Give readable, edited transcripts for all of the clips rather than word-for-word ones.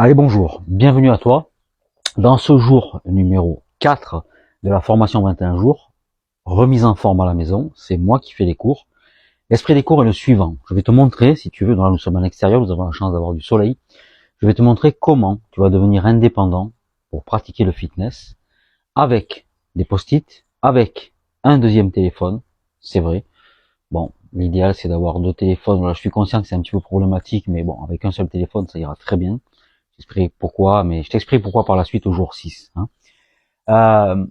Allez, bonjour, bienvenue à toi. Dans ce jour numéro 4 de la formation 21 jours, remise en forme à la maison, c'est moi qui fais les cours. L'esprit des cours est le suivant. Je vais te montrer, si tu veux, là nous sommes à l'extérieur, nous avons la chance d'avoir du soleil. Je vais te montrer comment tu vas devenir indépendant pour pratiquer le fitness avec des post-it, avec un deuxième téléphone, c'est vrai. Bon, l'idéal c'est d'avoir deux téléphones. Voilà, je suis conscient que c'est un petit peu problématique, mais bon, avec un seul téléphone, ça ira très bien. Je t'explique pourquoi par la suite au jour 6. Euh,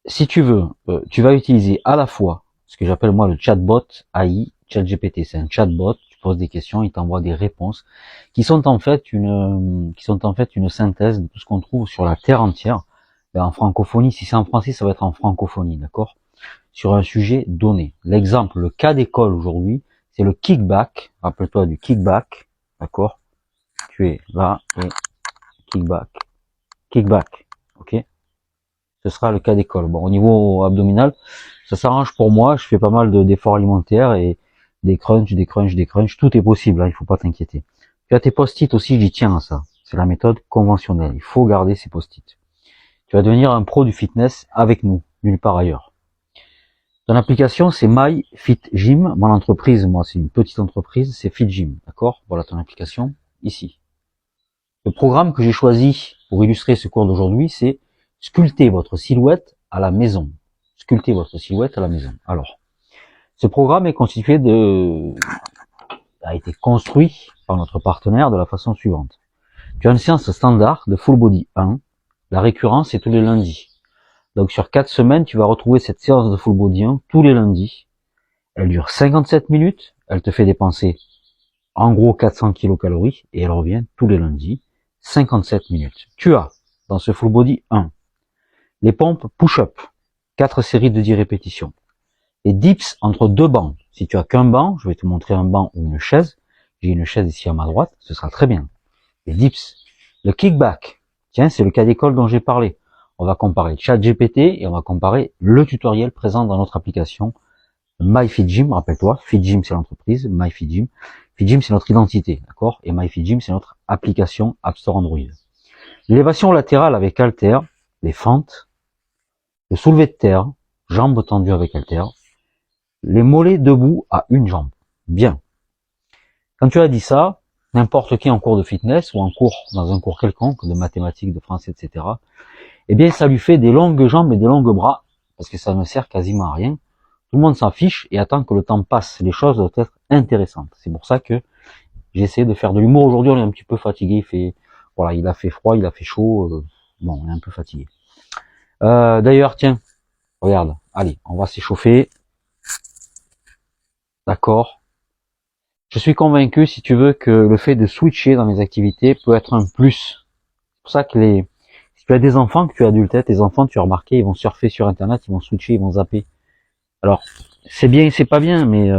si tu veux, tu vas utiliser à la fois ce que j'appelle moi le chatbot AI, ChatGPT. C'est un chatbot, tu poses des questions, il t'envoie des réponses qui sont en fait une synthèse de tout ce qu'on trouve sur la terre entière. En francophonie, si c'est en français, ça va être en francophonie, d'accord? Sur un sujet donné. L'exemple, le cas d'école aujourd'hui, c'est le kickback. Rappelle-toi du kickback, d'accord? Tu es là et kickback, ok? Ce sera le cas d'école. Bon, au niveau abdominal, ça s'arrange pour moi, je fais pas mal d'efforts alimentaires et des crunchs, tout est possible, hein, il faut pas t'inquiéter. Tu as tes post-it aussi, j'y tiens à ça. C'est la méthode conventionnelle, il faut garder ces post-it. Tu vas devenir un pro du fitness avec nous, nulle part ailleurs. Ton application, c'est MyFitGym. Mon entreprise, moi, c'est une petite entreprise, c'est FitGym, d'accord? Voilà ton application, ici. Le programme que j'ai choisi pour illustrer ce cours d'aujourd'hui, c'est sculpter votre silhouette à la maison. Sculpter votre silhouette à la maison. Alors, ce programme est a été construit par notre partenaire de la façon suivante. Tu as une séance standard de full body 1. La récurrence est tous les lundis. Donc sur 4 semaines, tu vas retrouver cette séance de full body 1 tous les lundis. Elle dure 57 minutes. Elle te fait dépenser en gros 400 kilocalories et elle revient tous les lundis. 57 minutes. Tu as, dans ce full body 1, les pompes push-up, 4 séries de 10 répétitions. Les dips entre deux bancs. Si tu as qu'un banc, je vais te montrer un banc ou une chaise. J'ai une chaise ici à ma droite, ce sera très bien. Les dips. Le kickback. Tiens, c'est le cas d'école dont j'ai parlé. On va comparer ChatGPT et on va comparer le tutoriel présent dans notre application MyFitGym. Rappelle-toi, FitGym c'est l'entreprise, MyFitGym. FitGym c'est notre identité, d'accord? Et MyFitGym c'est notre application App Store Android. L'élévation latérale avec halter, les fentes, le soulevé de terre, jambes tendues avec halter, les mollets debout à une jambe. Bien. Quand tu as dit ça, n'importe qui en cours de fitness ou dans un cours quelconque de mathématiques, de français, etc., eh bien, ça lui fait des longues jambes et des longues bras parce que ça ne sert quasiment à rien. Tout le monde s'en fiche et attend que le temps passe. Les choses doivent être intéressantes. C'est pour ça que j'essaie de faire de l'humour. Aujourd'hui, on est un petit peu fatigué. Il a fait froid, il a fait chaud. Bon, on est un peu fatigué. D'ailleurs, tiens, regarde. Allez, on va s'échauffer. D'accord. Je suis convaincu, si tu veux, que le fait de switcher dans mes activités peut être un plus. C'est pour ça que si tu as des enfants, que tu es adulte, tes enfants, tu as remarqué, ils vont surfer sur Internet, ils vont switcher, ils vont zapper. Alors, c'est bien et c'est pas bien, mais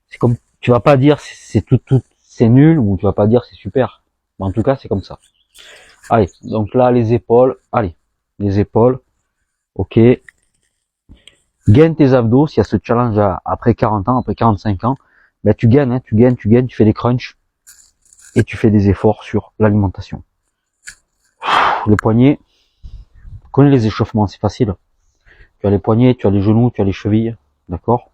c'est comme, tu vas pas dire c'est nul ou tu vas pas dire c'est super. Mais en tout cas, c'est comme ça. Allez, donc là, les épaules, les épaules, ok. Gagne tes abdos, s'il y a ce challenge après 40 ans, après 45 ans, ben tu gagnes, hein, tu fais des crunchs et tu fais des efforts sur l'alimentation. Les poignets, tu connais les échauffements, c'est facile. Tu as les poignets, tu as les genoux, tu as les chevilles, d'accord?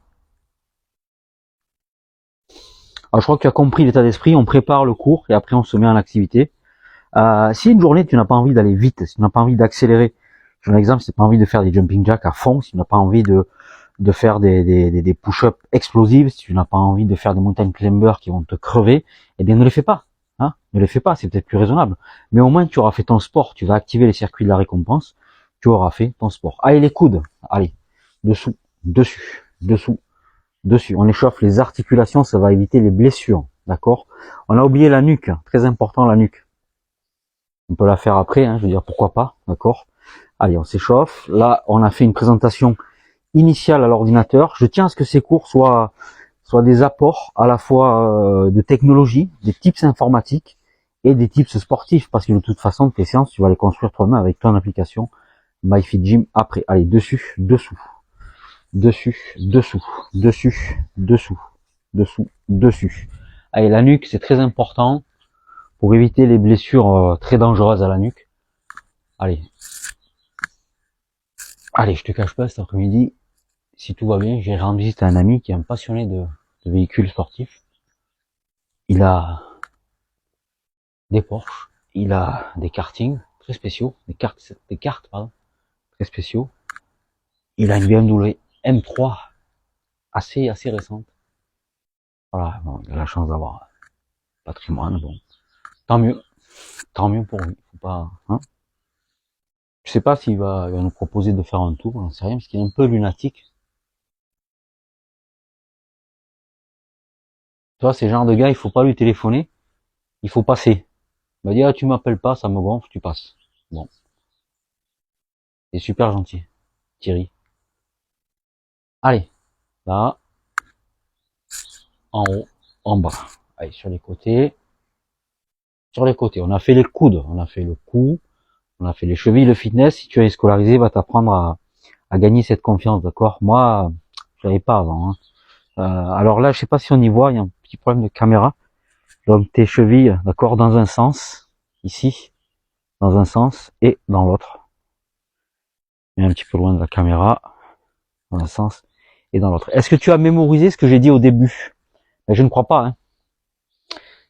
Alors je crois que tu as compris l'état d'esprit, on prépare le cours et après on se met en activité. Si une journée tu n'as pas envie d'aller vite, si tu n'as pas envie d'accélérer, j'ai un exemple, si tu n'as pas envie de faire des jumping jacks à fond, si tu n'as pas envie de faire des push-ups explosifs, si tu n'as pas envie de faire des mountain climbers qui vont te crever, eh bien ne les fais pas. Hein, ne les fais pas, c'est peut-être plus raisonnable. Mais au moins tu auras fait ton sport, tu vas activer les circuits de la récompense, tu auras fait ton sport. Allez les coudes, allez, dessous, dessus, dessous, dessus. On échauffe les articulations, ça va éviter les blessures, d'accord? On a oublié la nuque, très important la nuque. On peut la faire après, hein, je veux dire pourquoi pas, d'accord? Allez, on s'échauffe. Là, on a fait une présentation initiale à l'ordinateur. Je tiens à ce que ces cours soient des apports à la fois de technologie, des tips informatiques et des tips sportifs, parce que de toute façon, tes séances, tu vas les construire toi-même avec ton application MyFitGym après. Allez, dessus, dessous, dessus, dessous, dessus, dessous, dessous, dessus. Allez, la nuque, c'est très important. pour éviter les blessures très dangereuses à la nuque. Allez, je te cache pas, cet après-midi, si tout va bien, j'ai rendu visite à un ami qui est un passionné de véhicules sportifs. Il a des Porsche, il a des kartings très spéciaux, des cartes pardon, très spéciaux. Il a une BMW M3 assez récente. Voilà, bon, il a la chance d'avoir un patrimoine, bon. Tant mieux pour lui. Faut pas, hein. Je sais pas s'il va nous proposer de faire un tour, j'en sais rien, parce qu'il est un peu lunatique. Tu vois, c'est le genre de gars, il faut pas lui téléphoner, il faut passer. Il m'a dit, ah, tu m'appelles pas, ça me gonfle, tu passes. Bon. C'est super gentil, Thierry. Allez, là, en haut, en bas. Allez, sur les côtés. Sur les côtés, on a fait les coudes, on a fait le cou, on a fait les chevilles. Le fitness, si tu es scolarisé, va t'apprendre à gagner cette confiance, d'accord? Moi, je l'avais pas avant, hein. Alors là, je sais pas si on y voit, il y a un petit problème de caméra. Donc tes chevilles, d'accord, dans un sens, ici, dans un sens, et dans l'autre. Mais un petit peu loin de la caméra, dans un sens, et dans l'autre. Est-ce que tu as mémorisé ce que j'ai dit au début? Ben, je ne crois pas, hein.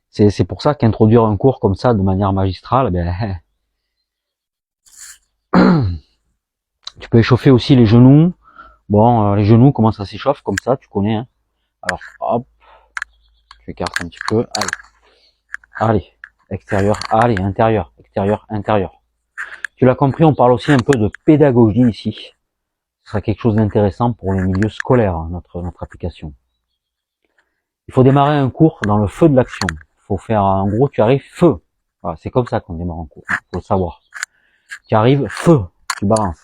C'est pour ça qu'introduire un cours comme ça, de manière magistrale, ben, tu peux échauffer aussi les genoux. Bon, les genoux, comment ça s'échauffe, comme ça, tu connais, hein. Alors, hop, tu écartes un petit peu, allez, extérieur, allez, intérieur, extérieur, intérieur. Tu l'as compris, on parle aussi un peu de pédagogie ici. Ce sera quelque chose d'intéressant pour les milieux scolaires, hein, notre application. Il faut démarrer un cours dans le feu de l'action. Il faut faire, en gros, tu arrives feu. Voilà, c'est comme ça qu'on démarre un cours, il faut le savoir. Tu arrives feu, tu balances.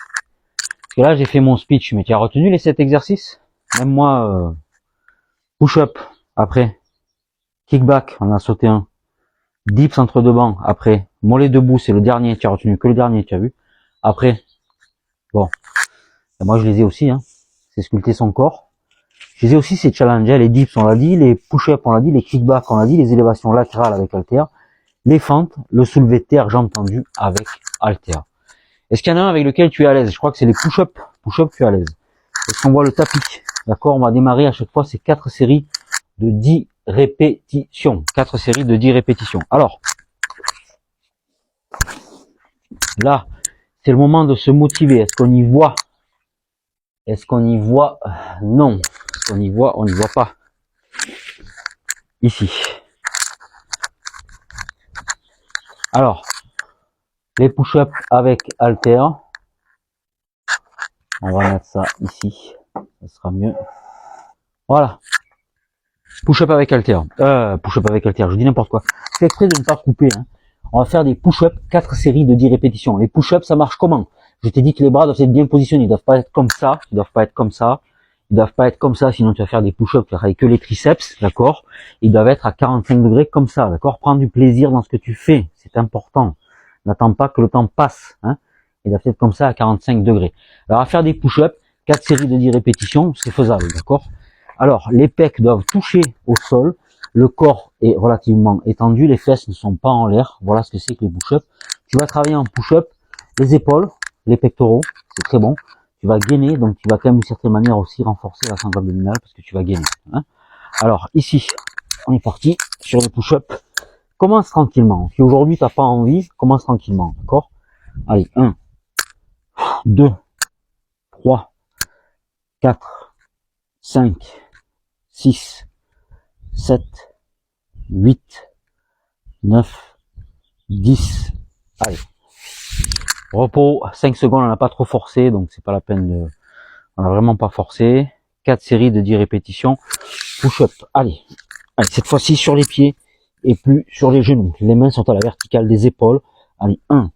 Parce que là, j'ai fait mon speech, mais tu as retenu les 7 exercices? Même moi, push-up, après. Kickback, on a sauté un. Dips entre deux bancs, après. Mollet debout, c'est le dernier, tu as retenu que le dernier, tu as vu. Après, bon. Et moi, je les ai aussi, hein. C'est sculpter son corps. Je les ai aussi, ces challenges, les dips, on l'a dit, les push-up, on l'a dit, les kickbacks, on l'a dit, les élévations latérales avec halter, les fentes, le soulevé de terre, jambes tendues avec halter. Est-ce qu'il y en a un avec lequel tu es à l'aise? Je crois que c'est les push-up. Push-up, tu es à l'aise. Est-ce qu'on voit le tapis? D'accord, on va démarrer à chaque fois ces 4 séries de 10 répétitions. 4 séries de 10 répétitions. Alors, là, c'est le moment de se motiver. Est-ce qu'on y voit? Est-ce qu'on y voit? Non. Est-ce qu'on y voit? On n'y voit pas. Ici. Alors, les push-ups avec halter. On va mettre ça ici. Ça sera mieux. Voilà. Push-up avec halter. Push-up avec halter, je dis n'importe quoi. Fais exprès de ne pas couper, hein. On va faire des push-ups, 4 séries de 10 répétitions. Les push-ups, ça marche comment? Je t'ai dit que les bras doivent être bien positionnés. Ils doivent pas être comme ça. Ils doivent pas être comme ça. Ils doivent pas être comme ça, sinon tu vas faire des push-ups avec que les triceps, d'accord? Ils doivent être à 45 degrés comme ça, d'accord? Prends du plaisir dans ce que tu fais. C'est important. N'attends pas que le temps passe, hein. Ils doivent être comme ça à 45 degrés. Alors, à faire des push-ups, 4 séries de 10 répétitions, c'est faisable, d'accord? Alors, les pecs doivent toucher au sol. Le corps est relativement étendu, les fesses ne sont pas en l'air. Voilà ce que c'est que les push-ups. Tu vas travailler en push-up, les épaules, les pectoraux, c'est très bon. Tu vas gainer, donc tu vas quand même d'une certaine manière aussi renforcer la sangle abdominale parce que tu vas gainer, hein. Alors ici, on est parti sur les push-ups. Commence tranquillement. Si aujourd'hui tu n'as pas envie, commence tranquillement, d'accord? Allez, 1, 2, 3, 4, 5, 6, 7, 8, 9, 10. Allez. Repos, 5 secondes, on n'a pas trop forcé, donc c'est pas la peine de... On n'a vraiment pas forcé. 4 séries de 10 répétitions. Push-up. Allez. Allez, cette fois-ci sur les pieds et plus sur les genoux. Les mains sont à la verticale des épaules. Allez, 1,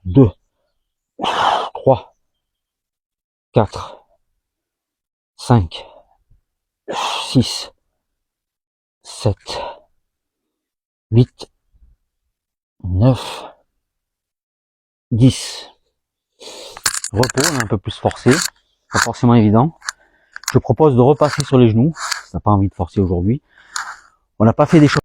2, 3, 4, 5, 6, 7, 8, 9, 10. Repos, on est un peu plus forcé. Pas forcément évident. Je propose de repasser sur les genoux. Si t'as pas envie de forcer aujourd'hui. On n'a pas fait des choses